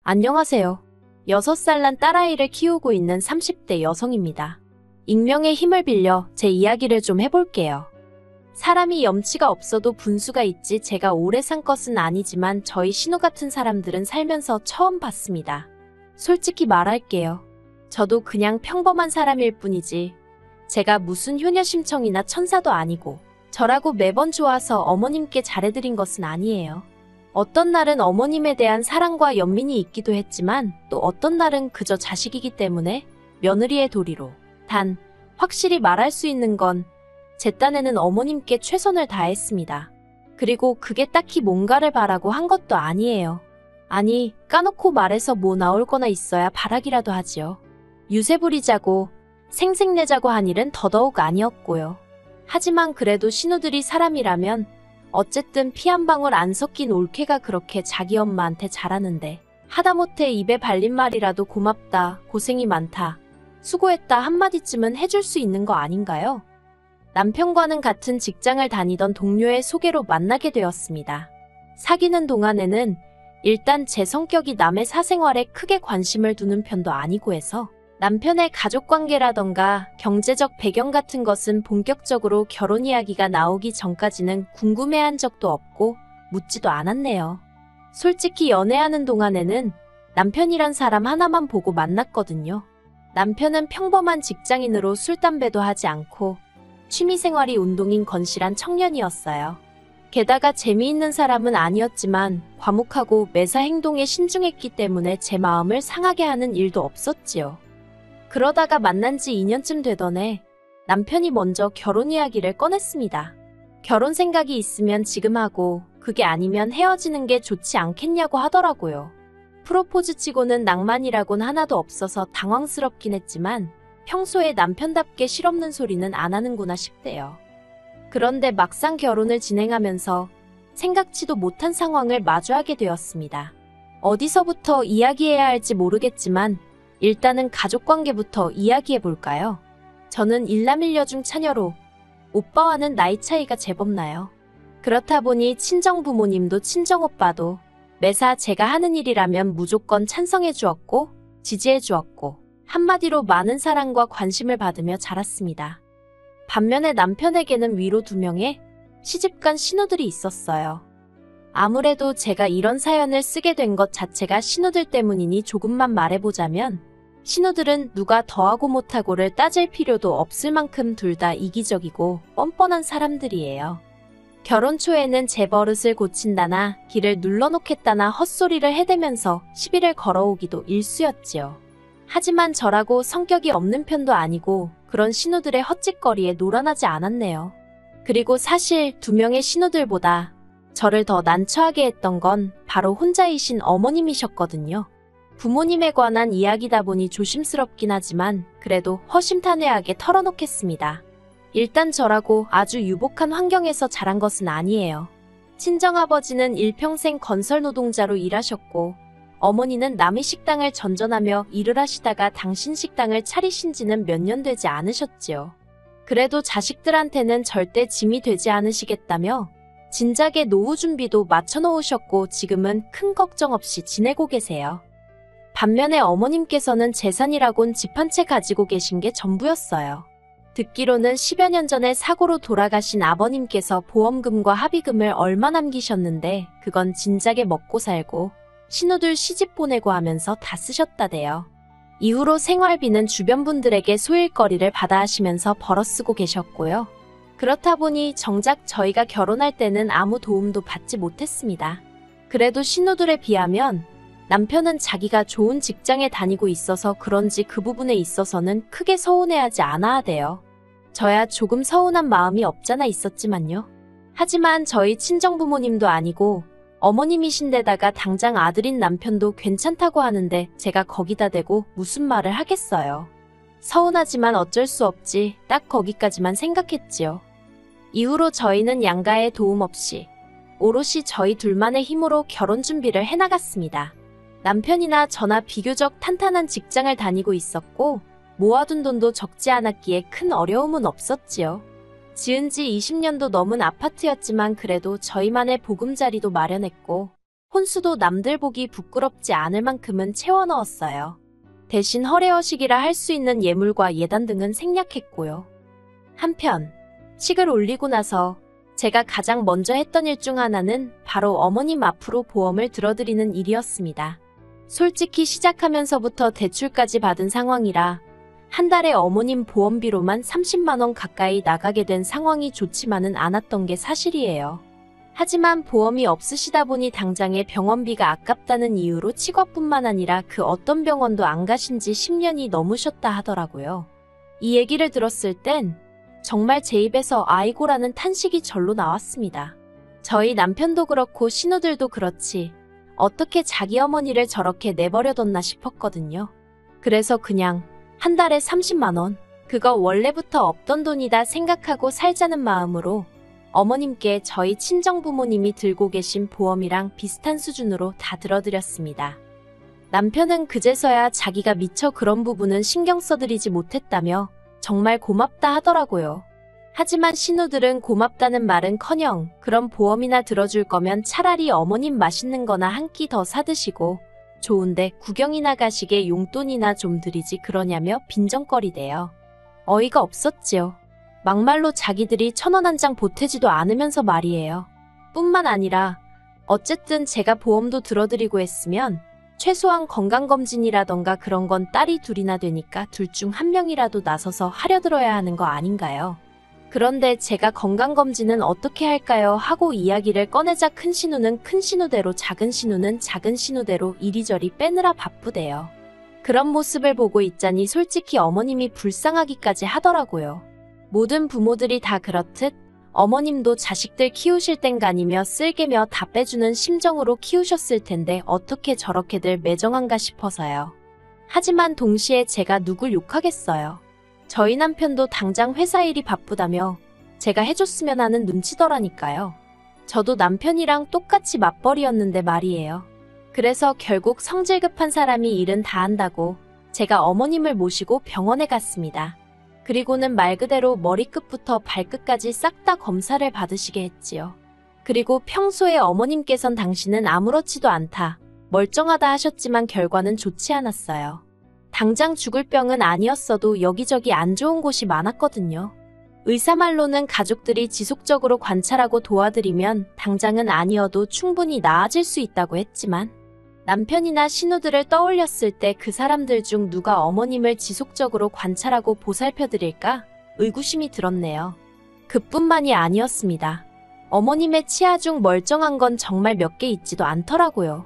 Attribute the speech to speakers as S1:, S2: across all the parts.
S1: 안녕하세요. 6살 난 딸아이를 키우고 있는 30대 여성입니다. 익명의 힘을 빌려 제 이야기를 좀 해볼게요. 사람이 염치가 없어도 분수가 있지 제가 오래 산 것은 아니지만 저희 신우 같은 사람들은 살면서 처음 봤습니다. 솔직히 말할게요. 저도 그냥 평범한 사람일 뿐이지 제가 무슨 효녀심청이나 천사도 아니고 저라고 매번 좋아서 어머님께 잘해드린 것은 아니에요. 어떤 날은 어머님에 대한 사랑과 연민이 있기도 했지만 또 어떤 날은 그저 자식이기 때문에 며느리의 도리로. 단, 확실히 말할 수 있는 건 제 딴에는 어머님께 최선을 다했습니다. 그리고 그게 딱히 뭔가를 바라고 한 것도 아니에요. 아니, 까놓고 말해서 뭐 나올 거나 있어야 바라기라도 하지요. 유세 부리자고 생색내자고 한 일은 더더욱 아니었고요. 하지만 그래도 신우들이 사람이라면 어쨌든 피 한 방울 안 섞인 올케가 그렇게 자기 엄마한테 잘하는데 하다못해 입에 발린 말이라도 고맙다, 고생이 많다, 수고했다 한마디쯤은 해줄 수 있는 거 아닌가요? 남편과는 같은 직장을 다니던 동료의 소개로 만나게 되었습니다. 사귀는 동안에는 일단 제 성격이 남의 사생활에 크게 관심을 두는 편도 아니고 해서 남편의 가족관계라던가 경제적 배경 같은 것은 본격적으로 결혼 이야기가 나오기 전까지는 궁금해한 적도 없고 묻지도 않았네요. 솔직히 연애하는 동안에는 남편이란 사람 하나만 보고 만났거든요. 남편은 평범한 직장인으로 술, 담배도 하지 않고 취미생활이 운동인 건실한 청년이었어요. 게다가 재미있는 사람은 아니었지만 과묵하고 매사 행동에 신중했기 때문에 제 마음을 상하게 하는 일도 없었지요. 그러다가 만난 지 2년쯤 되던 해 남편이 먼저 결혼 이야기를 꺼냈습니다. 결혼 생각이 있으면 지금 하고 그게 아니면 헤어지는 게 좋지 않겠냐고 하더라고요. 프로포즈 치고는 낭만이라곤 하나도 없어서 당황스럽긴 했지만 평소에 남편답게 실없는 소리는 안 하는구나 싶대요. 그런데 막상 결혼을 진행하면서 생각지도 못한 상황을 마주하게 되었습니다. 어디서부터 이야기해야 할지 모르겠지만 일단은 가족관계부터 이야기해볼까요? 저는 일남일녀 중 차녀로 오빠와는 나이 차이가 제법 나요. 그렇다 보니 친정부모님도 친정오빠도 매사 제가 하는 일이라면 무조건 찬성해 주었고 지지해 주었고 한마디로 많은 사랑과 관심을 받으며 자랐습니다. 반면에 남편에게는 위로 2명의 시집간 신우들이 있었어요. 아무래도 제가 이런 사연을 쓰게 된 것 자체가 신우들 때문이니 조금만 말해보자면 신우들은 누가 더하고 못하고를 따질 필요도 없을 만큼 둘 다 이기적이고 뻔뻔한 사람들이에요. 결혼 초에는 제 버릇을 고친다나 길을 눌러놓겠다나 헛소리를 해대면서 시비를 걸어오기도 일쑤였지요. 하지만 저라고 성격이 없는 편도 아니고 그런 신우들의 헛짓거리에 노란하지 않았네요. 그리고 사실 2명의 신우들보다 저를 더 난처하게 했던 건 바로 혼자이신 어머님이셨거든요. 부모님에 관한 이야기다 보니 조심스럽긴 하지만 그래도 허심탄회하게 털어놓겠습니다. 일단 저라고 아주 유복한 환경에서 자란 것은 아니에요. 친정아버지는 일평생 건설 노동자로 일하셨고 어머니는 남의 식당을 전전하며 일을 하시다가 당신 식당을 차리신 지는 몇 년 되지 않으셨지요. 그래도 자식들한테는 절대 짐이 되지 않으시겠다며 진작에 노후 준비도 맞춰놓으셨고 지금은 큰 걱정 없이 지내고 계세요. 반면에 어머님께서는 재산이라곤 집 한 채 가지고 계신 게 전부였어요. 듣기로는 10여 년 전에 사고로 돌아가신 아버님께서 보험금과 합의금을 얼마 남기셨는데 그건 진작에 먹고 살고 신우들 시집 보내고 하면서 다 쓰셨다대요. 이후로 생활비는 주변 분들에게 소일거리를 받아 하시면서 벌어 쓰고 계셨고요. 그렇다 보니 정작 저희가 결혼할 때는 아무 도움도 받지 못했습니다. 그래도 신우들에 비하면 남편은 자기가 좋은 직장에 다니고 있어서 그런지 그 부분에 있어서는 크게 서운해하지 않아 하대요. 저야 조금 서운한 마음이 없잖아 있었지만요. 하지만 저희 친정부모님도 아니고 어머님이신데다가 당장 아들인 남편도 괜찮다고 하는데 제가 거기다 대고 무슨 말을 하겠어요. 서운하지만 어쩔 수 없지 딱 거기까지만 생각했지요. 이후로 저희는 양가의 도움 없이 오롯이 저희 둘만의 힘으로 결혼 준비를 해나갔습니다. 남편이나 저나 비교적 탄탄한 직장을 다니고 있었고 모아둔 돈도 적지 않았기에 큰 어려움은 없었지요. 지은 지 20년도 넘은 아파트였지만 그래도 저희만의 보금자리도 마련했고 혼수도 남들 보기 부끄럽지 않을 만큼은 채워 넣었어요. 대신 허례허식이라 할 수 있는 예물과 예단 등은 생략했고요. 한편 식을 올리고 나서 제가 가장 먼저 했던 일 중 하나는 바로 어머님 앞으로 보험을 들어드리는 일이었습니다. 솔직히 시작하면서부터 대출까지 받은 상황이라 한 달에 어머님 보험비로만 30만 원 가까이 나가게 된 상황이 좋지만은 않았던 게 사실이에요. 하지만 보험이 없으시다 보니 당장의 병원비가 아깝다는 이유로 치과뿐만 아니라 그 어떤 병원도 안 가신 지 10년이 넘으셨다 하더라고요. 이 얘기를 들었을 땐 정말 제 입에서 아이고라는 탄식이 절로 나왔습니다. 저희 남편도 그렇고 신우들도 그렇지 어떻게 자기 어머니를 저렇게 내버려뒀나 싶었거든요. 그래서 그냥 한 달에 30만 원, 그거 원래부터 없던 돈이다 생각하고 살자는 마음으로 어머님께 저희 친정부모님이 들고 계신 보험이랑 비슷한 수준으로 다 들어드렸습니다. 남편은 그제서야 자기가 미처 그런 부분은 신경 써드리지 못했다며 정말 고맙다 하더라고요. 하지만 신우들은 고맙다는 말은커녕 그런 보험이나 들어줄 거면 차라리 어머님 맛있는 거나 한 끼 더 사드시고 좋은데 구경이나 가시게 용돈이나 좀 드리지 그러냐며 빈정거리대요. 어이가 없었지요. 막말로 자기들이 1,000원 한 장 보태지도 않으면서 말이에요. 뿐만 아니라 어쨌든 제가 보험도 들어드리고 했으면 최소한 건강검진이라던가 그런 건 딸이 둘이나 되니까 둘 중 한 명이라도 나서서 하려들어야 하는 거 아닌가요? 그런데 제가 건강검진은 어떻게 할까요? 하고 이야기를 꺼내자 큰 신우는 큰 신우대로 작은 신우는 작은 신우대로 이리저리 빼느라 바쁘대요. 그런 모습을 보고 있자니 솔직히 어머님이 불쌍하기까지 하더라고요. 모든 부모들이 다 그렇듯 어머님도 자식들 키우실 땐간이며 쓸개며 다 빼주는 심정으로 키우셨을 텐데 어떻게 저렇게들 매정한가 싶어서요. 하지만 동시에 제가 누굴 욕하겠어요. 저희 남편도 당장 회사 일이 바쁘다며 제가 해줬으면 하는 눈치더라니까요. 저도 남편이랑 똑같이 맞벌이였는데 말이에요. 그래서 결국 성질 급한 사람이 일은 다 한다고 제가 어머님을 모시고 병원에 갔습니다. 그리고는 말 그대로 머리끝부터 발끝까지 싹 다 검사를 받으시게 했지요. 그리고 평소에 어머님께선 당신은 아무렇지도 않다, 멀쩡하다 하셨지만 결과는 좋지 않았어요. 당장 죽을 병은 아니었어도 여기저기 안 좋은 곳이 많았거든요. 의사 말로는 가족들이 지속적으로 관찰하고 도와드리면 당장은 아니어도 충분히 나아질 수 있다고 했지만 남편이나 신우들을 떠올렸을 때 그 사람들 중 누가 어머님을 지속적으로 관찰하고 보살펴드릴까 의구심이 들었네요. 그뿐만이 아니었습니다. 어머님의 치아 중 멀쩡한 건 정말 몇 개 있지도 않더라고요.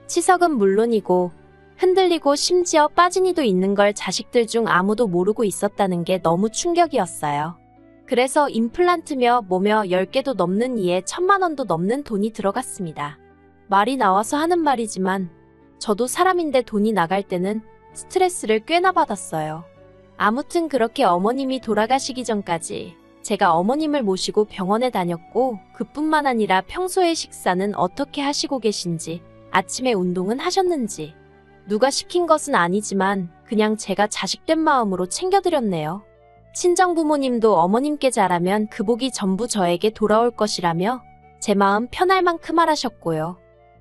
S1: 치석은 물론이고 흔들리고 심지어 빠진 이도 있는 걸 자식들 중 아무도 모르고 있었다는 게 너무 충격이었어요. 그래서 임플란트며 뭐며 10개도 넘는 이에 1,000만 원도 넘는 돈이 들어갔습니다. 말이 나와서 하는 말이지만 저도 사람인데 돈이 나갈 때는 스트레스를 꽤나 받았어요. 아무튼 그렇게 어머님이 돌아가시기 전까지 제가 어머님을 모시고 병원에 다녔고 그뿐만 아니라 평소에 식사는 어떻게 하시고 계신지, 아침에 운동은 하셨는지 누가 시킨 것은 아니지만 그냥 제가 자식된 마음으로 챙겨드렸네요. 친정부모님도 어머님께 잘하면 그 복이 전부 저에게 돌아올 것이라며 제 마음 편할 만큼 하라셨고요.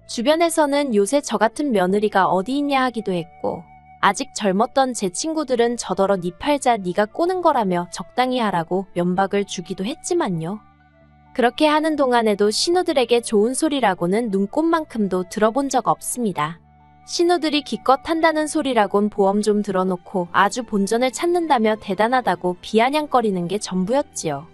S1: 주변에서는 요새 저 같은 며느리가 어디 있냐 하기도 했고 아직 젊었던 제 친구들은 저더러 니 팔자 니가 꼬는 거라며 적당히 하라고 면박을 주기도 했지만요. 그렇게 하는 동안에도 신우들에게 좋은 소리라고는 눈꼽만큼도 들어본 적 없습니다. 신우들이 기껏 한다는 소리라곤 보험 좀 들어놓고 아주 본전을 찾는다며 대단하다고 비아냥거리는 게 전부였지요.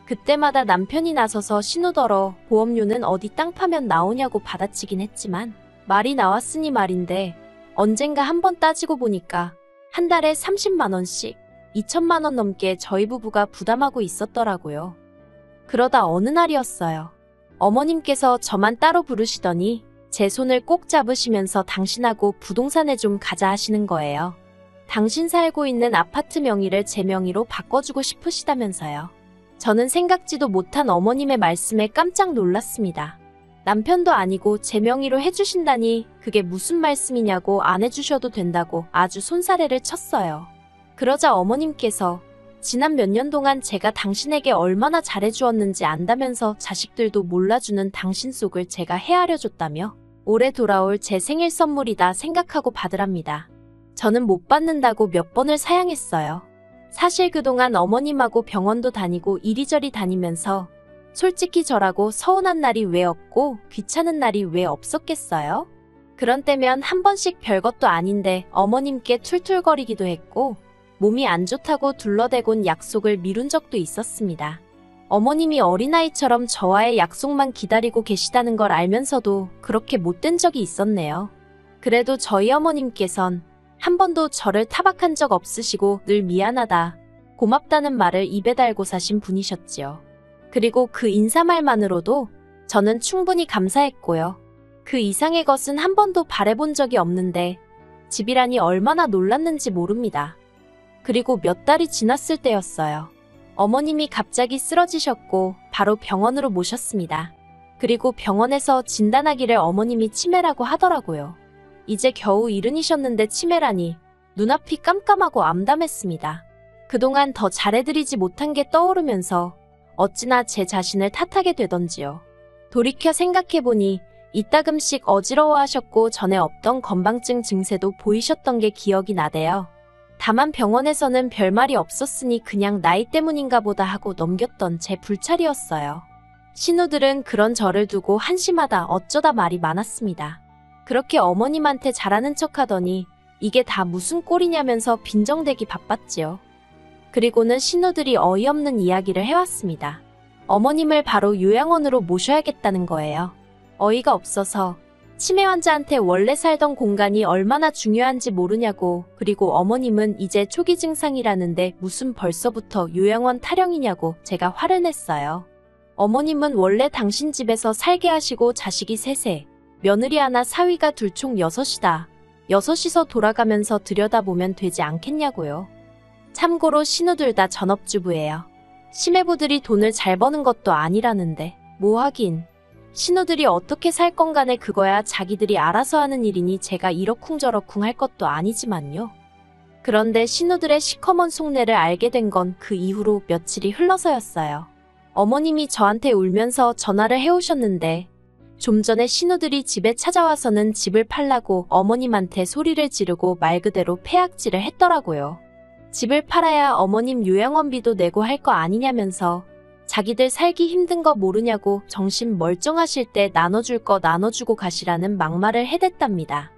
S1: 그때마다 남편이 나서서 신우더러 보험료는 어디 땅 파면 나오냐고 받아치긴 했지만 말이 나왔으니 말인데 언젠가 한번 따지고 보니까 한 달에 30만 원씩 2천만 원 넘게 저희 부부가 부담하고 있었더라고요. 그러다 어느 날이었어요. 어머님께서 저만 따로 부르시더니 제 손을 꼭 잡으시면서 당신하고 부동산에 좀 가자 하시는 거예요. 당신 살고 있는 아파트 명의를 제 명의로 바꿔주고 싶으시다면서요. 저는 생각지도 못한 어머님의 말씀에 깜짝 놀랐습니다. 남편도 아니고 제 명의로 해주신다니 그게 무슨 말씀이냐고 안 해주셔도 된다고 아주 손사래를 쳤어요. 그러자 어머님께서 지난 몇 년 동안 제가 당신에게 얼마나 잘해주었는지 안다면서 자식들도 몰라주는 당신 속을 제가 헤아려줬다며 올해 돌아올 제 생일 선물이다 생각하고 받으랍니다. 저는 못 받는다고 몇 번을 사양했어요. 사실 그동안 어머님하고 병원도 다니고 이리저리 다니면서 솔직히 저라고 서운한 날이 왜 없고 귀찮은 날이 왜 없었겠어요? 그런 때면 한 번씩 별것도 아닌데 어머님께 툴툴거리기도 했고 몸이 안 좋다고 둘러대곤 약속을 미룬 적도 있었습니다. 어머님이 어린아이처럼 저와의 약속만 기다리고 계시다는 걸 알면서도 그렇게 못된 적이 있었네요. 그래도 저희 어머님께선 한 번도 저를 타박한 적 없으시고 늘 미안하다, 고맙다는 말을 입에 달고 사신 분이셨지요. 그리고 그 인사말만으로도 저는 충분히 감사했고요. 그 이상의 것은 한 번도 바라본 적이 없는데 집이라니 얼마나 놀랐는지 모릅니다. 그리고 몇 달이 지났을 때였어요. 어머님이 갑자기 쓰러지셨고 바로 병원으로 모셨습니다. 그리고 병원에서 진단하기를 어머님이 치매라고 하더라고요. 이제 겨우 70이셨는데 치매라니 눈앞이 깜깜하고 암담했습니다. 그동안 더 잘해드리지 못한 게 떠오르면서 어찌나 제 자신을 탓하게 되던지요. 돌이켜 생각해보니 이따금씩 어지러워하셨고 전에 없던 건망증 증세도 보이셨던 게 기억이 나대요. 다만 병원에서는 별말이 없었으니 그냥 나이 때문인가 보다 하고 넘겼던 제 불찰이었어요. 신우들은 그런 저를 두고 한심하다 어쩌다 말이 많았습니다. 그렇게 어머님한테 잘하는 척하더니 이게 다 무슨 꼴이냐면서 빈정대기 바빴지요. 그리고는 신우들이 어이없는 이야기를 해왔습니다. 어머님을 바로 요양원으로 모셔야겠다는 거예요. 어이가 없어서 치매 환자한테 원래 살던 공간이 얼마나 중요한지 모르냐고, 그리고 어머님은 이제 초기 증상이라는데 무슨 벌써부터 요양원 타령이냐고 제가 화를 냈어요. 어머님은 원래 당신 집에서 살게 하시고 자식이 셋에 며느리 하나 사위가 둘 총 6이다. 6이서 돌아가면서 들여다보면 되지 않겠냐고요. 참고로 신우들 다 전업주부예요. 시매부들이 돈을 잘 버는 것도 아니라는데 뭐 하긴. 신우들이 어떻게 살 건 간에 그거야 자기들이 알아서 하는 일이니 제가 이러쿵저러쿵 할 것도 아니지만요. 그런데 신우들의 시커먼 속내를 알게 된 건 그 이후로 며칠이 흘러서였어요. 어머님이 저한테 울면서 전화를 해오셨는데 좀 전에 신우들이 집에 찾아와서는 집을 팔라고 어머님한테 소리를 지르고 말 그대로 패악질을 했더라고요. 집을 팔아야 어머님 요양원비도 내고 할 거 아니냐면서 자기들 살기 힘든 거 모르냐고 정신 멀쩡하실 때 나눠줄 거 나눠주고 가시라는 막말을 해댔답니다.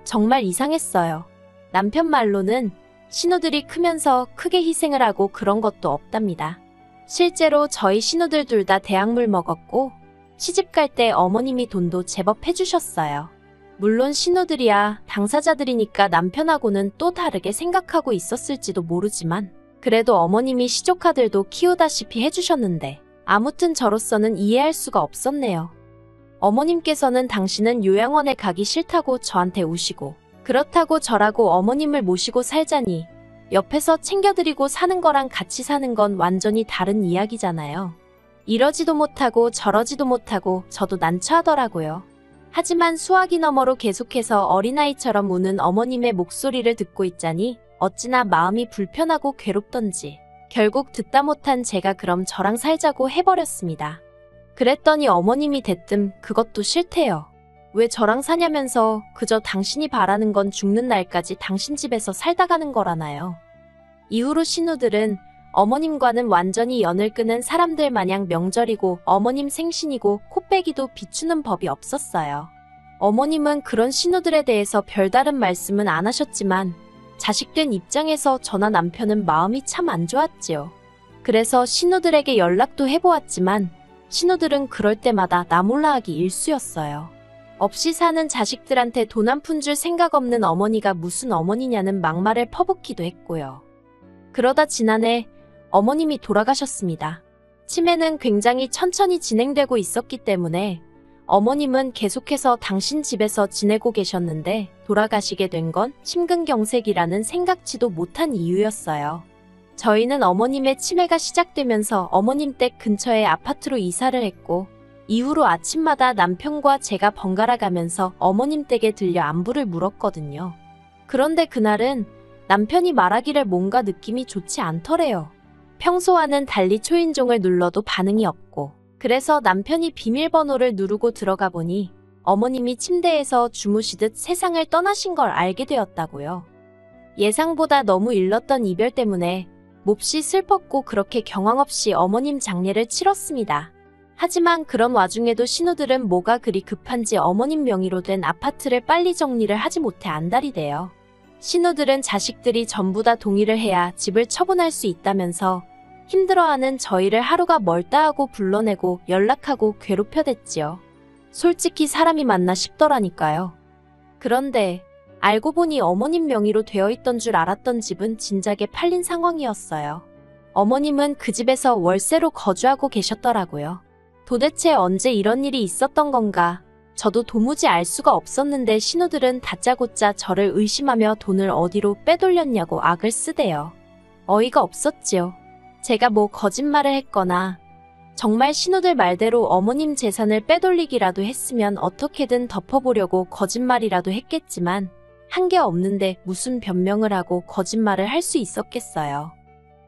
S1: 정말 이상했어요. 남편 말로는 신우들이 크면서 크게 희생을 하고 그런 것도 없답니다. 실제로 저희 신우들 둘 다 대학물 먹었고 시집갈 때 어머님이 돈도 제법 해주셨어요. 물론 신우들이야 당사자들이니까 남편하고는 또 다르게 생각하고 있었을지도 모르지만 그래도 어머님이 시조카들도 키우다시피 해주셨는데 아무튼 저로서는 이해할 수가 없었네요. 어머님께서는 당신은 요양원에 가기 싫다고 저한테 우시고 그렇다고 저라고 어머님을 모시고 살자니 옆에서 챙겨드리고 사는 거랑 같이 사는 건 완전히 다른 이야기잖아요. 이러지도 못하고 저러지도 못하고 저도 난처하더라고요. 하지만 수화기 너머로 계속해서 어린아이처럼 우는 어머님의 목소리를 듣고 있자니 어찌나 마음이 불편하고 괴롭던지 결국 듣다 못한 제가 그럼 저랑 살자고 해버렸습니다. 그랬더니 어머님이 대뜸 그것도 싫대요. 왜 저랑 사냐면서 그저 당신이 바라는 건 죽는 날까지 당신 집에서 살다 가는 거라나요. 이후로 신우들은 어머님과는 완전히 연을 끊은 사람들 마냥 명절이고 어머님 생신이고 코빼기도 비추는 법이 없었어요. 어머님은 그런 신우들에 대해서 별다른 말씀은 안 하셨지만 자식된 입장에서 저나 남편은 마음이 참 안 좋았지요. 그래서 신우들에게 연락도 해보았지만 신우들은 그럴 때마다 나 몰라 하기 일쑤였어요. 없이 사는 자식들한테 돈 한 푼 줄 생각 없는 어머니가 무슨 어머니냐는 막말을 퍼붓기도 했고요. 그러다 지난해 어머님이 돌아가셨습니다. 치매는 굉장히 천천히 진행되고 있었기 때문에 어머님은 계속해서 당신 집에서 지내고 계셨는데 돌아가시게 된 건 심근경색이라는 생각지도 못한 이유였어요. 저희는 어머님의 치매가 시작되면서 어머님 댁 근처에 아파트로 이사를 했고 이후로 아침마다 남편과 제가 번갈아 가면서 어머님 댁에 들려 안부를 물었거든요. 그런데 그날은 남편이 말하기를 뭔가 느낌이 좋지 않더래요. 평소와는 달리 초인종을 눌러도 반응이 없고 그래서 남편이 비밀번호를 누르고 들어가 보니 어머님이 침대에서 주무시듯 세상을 떠나신 걸 알게 되었다고요. 예상보다 너무 일렀던 이별 때문에 몹시 슬펐고 그렇게 경황 없이 어머님 장례를 치렀습니다. 하지만 그런 와중에도 신우들은 뭐가 그리 급한지 어머님 명의로 된 아파트를 빨리 정리를 하지 못해 안달이 돼요. 신우들은 자식들이 전부 다 동의를 해야 집을 처분할 수 있다면서 힘들어하는 저희를 하루가 멀다 하고 불러내고 연락하고 괴롭혀댔지요. 솔직히 사람이 맞나 싶더라니까요. 그런데 알고 보니 어머님 명의로 되어 있던 줄 알았던 집은 진작에 팔린 상황이었어요. 어머님은 그 집에서 월세로 거주하고 계셨더라고요. 도대체 언제 이런 일이 있었던 건가? 저도 도무지 알 수가 없었는데 신우들은 다짜고짜 저를 의심하며 돈을 어디로 빼돌렸냐고 악을 쓰대요. 어이가 없었지요. 제가 뭐 거짓말을 했거나 정말 신우들 말대로 어머님 재산을 빼돌리기라도 했으면 어떻게든 덮어보려고 거짓말이라도 했겠지만 한 게 없는데 무슨 변명을 하고 거짓말을 할 수 있었겠어요.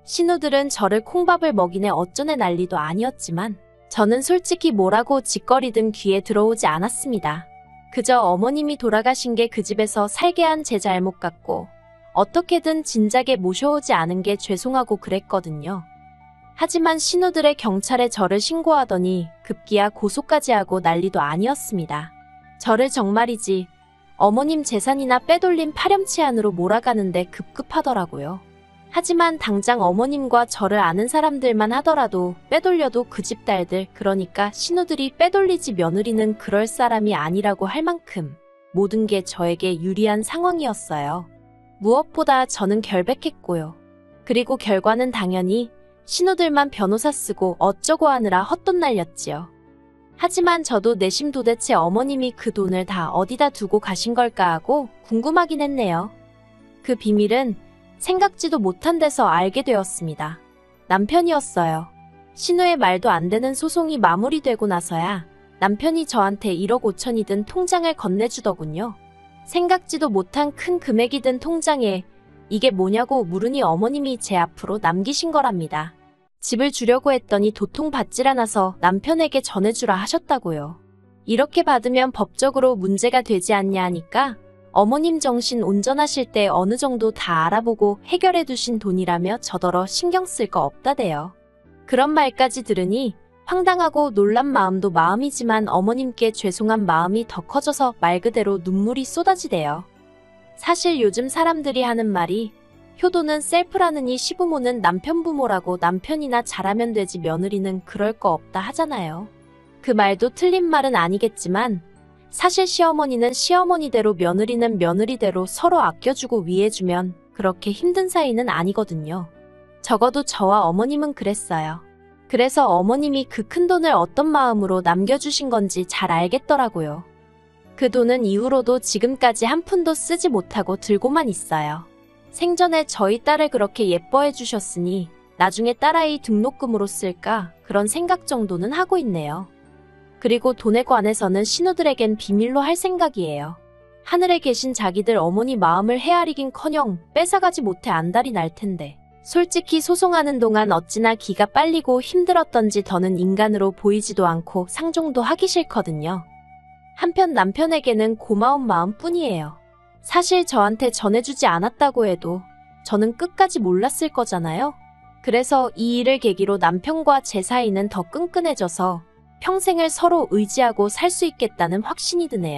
S1: 신우들은 저를 콩밥을 먹이네 어쩌네 난리도 아니었지만 저는 솔직히 뭐라고 짓거리든 귀에 들어오지 않았습니다. 그저 어머님이 돌아가신 게 그 집에서 살게 한 제 잘못 같고 어떻게든 진작에 모셔오지 않은 게 죄송하고 그랬거든요. 하지만 신우들의 경찰에 저를 신고하더니 급기야 고소까지 하고 난리도 아니었습니다. 저를 정말이지 어머님 재산이나 빼돌림 파렴치 안으로 몰아가는데 급급하더라고요. 하지만 당장 어머님과 저를 아는 사람들만 하더라도 빼돌려도 그 집 딸들, 그러니까 신우들이 빼돌리지 며느리는 그럴 사람이 아니라고 할 만큼 모든 게 저에게 유리한 상황이었어요. 무엇보다 저는 결백했고요. 그리고 결과는 당연히 신우들만 변호사 쓰고 어쩌고 하느라 헛돈 날렸지요. 하지만 저도 내심 도대체 어머님이 그 돈을 다 어디다 두고 가신 걸까 하고 궁금하긴 했네요. 그 비밀은 생각지도 못한 데서 알게 되었습니다. 남편이었어요. 신우의 말도 안 되는 소송이 마무리되고 나서야 남편이 저한테 1억 5천이 든 통장을 건네주더군요. 생각지도 못한 큰 금액이 든 통장에 이게 뭐냐고 물으니 어머님이 제 앞으로 남기신 거랍니다. 집을 주려고 했더니 도통 받질 않아서 남편에게 전해주라 하셨다고요. 이렇게 받으면 법적으로 문제가 되지 않냐 하니까 어머님 정신 온전하실 때 어느 정도 다 알아보고 해결해 두신 돈이라며 저더러 신경 쓸 거 없다대요. 그런 말까지 들으니 황당하고 놀란 마음도 마음이지만 어머님께 죄송한 마음이 더 커져서 말 그대로 눈물이 쏟아지대요. 사실 요즘 사람들이 하는 말이 효도는 셀프라느니 시부모는 남편 부모라고 남편이나 잘하면 되지 며느리는 그럴 거 없다 하잖아요. 그 말도 틀린 말은 아니겠지만 사실 시어머니는 시어머니대로 며느리는 며느리대로 서로 아껴주고 위해주면 그렇게 힘든 사이는 아니거든요. 적어도 저와 어머님은 그랬어요. 그래서 어머님이 그 큰 돈을 어떤 마음으로 남겨주신 건지 잘 알겠더라고요. 그 돈은 이후로도 지금까지 한 푼도 쓰지 못하고 들고만 있어요. 생전에 저희 딸을 그렇게 예뻐해 주셨으니 나중에 딸아이 등록금으로 쓸까 그런 생각 정도는 하고 있네요. 그리고 돈에 관해서는 신우들에겐 비밀로 할 생각이에요. 하늘에 계신 자기들 어머니 마음을 헤아리긴커녕 뺏어가지 못해 안달이 날 텐데. 솔직히 소송하는 동안 어찌나 기가 빨리고 힘들었던지 더는 인간으로 보이지도 않고 상종도 하기 싫거든요. 한편 남편에게는 고마운 마음뿐이에요. 사실 저한테 전해주지 않았다고 해도 저는 끝까지 몰랐을 거잖아요. 그래서 이 일을 계기로 남편과 제 사이는 더 끈끈해져서 평생을 서로 의지하고 살 수 있겠다는 확신이 드네요.